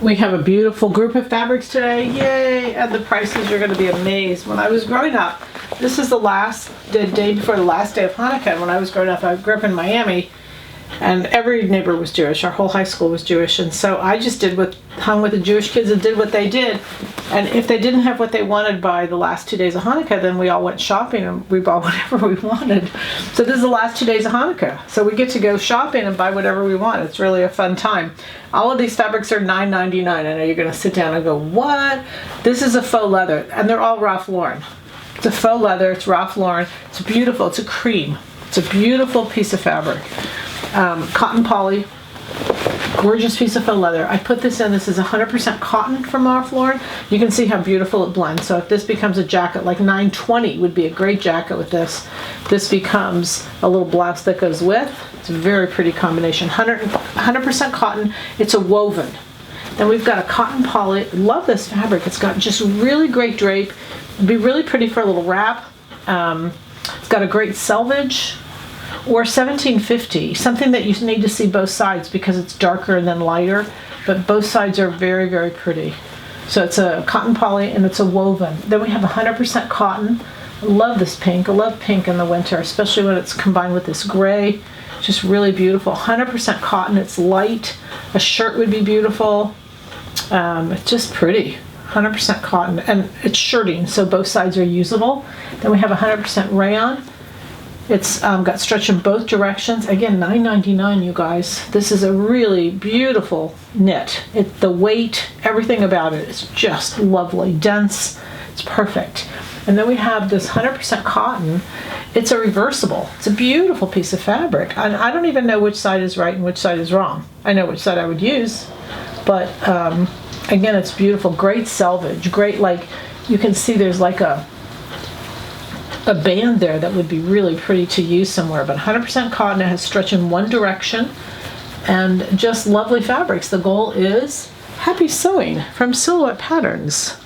We have a beautiful group of fabrics today. Yay! And the prices, you're going to be amazed. When I was growing up, this is the day before the last day of Hanukkah. When I was growing up, I grew up in Miami, and every neighbor was Jewish. Our whole high school was Jewish, and so I just hung with the Jewish kids and did what they did. And if they didn't have what they wanted by the last 2 days of Hanukkah, then we all went shopping and we bought whatever we wanted. So this is the last 2 days of Hanukkah. So we get to go shopping and buy whatever we want. It's really a fun time. All of these fabrics are $9.99. I know you're going to sit down and go, what? This is a faux leather, and they're all Ralph Lauren. It's a faux leather. It's Ralph Lauren. It's beautiful. It's a cream. It's a beautiful piece of fabric. Cotton poly. Gorgeous piece of faux leather. I put this in. This is 100% cotton from Ralph Lauren. You can see how beautiful it blends. So if this becomes a jacket, like $9.20 would be a great jacket with this. This becomes a little blouse that goes with. It's a very pretty combination. 100% cotton. It's a woven. Then we've got a cotton poly. Love this fabric. It's got just really great drape. It'd be really pretty for a little wrap. It's got a great selvage. Or 1750, something that you need to see both sides because it's darker and then lighter, but both sides are very, very pretty. So it's a cotton poly and it's a woven. Then we have 100% cotton. I love this pink. I love pink in the winter, especially when it's combined with this gray. Just really beautiful. 100% cotton. It's light. A shirt would be beautiful. It's just pretty. 100% cotton, and it's shirting, so both sides are usable. Then we have 100% rayon. It's got stretch in both directions. Again, $9.99, you guys. This is a really beautiful knit. The weight, everything about it is just lovely, dense. It's perfect. And then we have this 100% cotton. It's a reversible. It's a beautiful piece of fabric. And I don't even know which side is right and which side is wrong. I know which side I would use, but again, it's beautiful. Great selvage. Great, like you can see there's like a band there that would be really pretty to use somewhere, but 100% cotton. It has stretch in one direction and just lovely fabrics. The goal is happy sewing from Silhouette Patterns.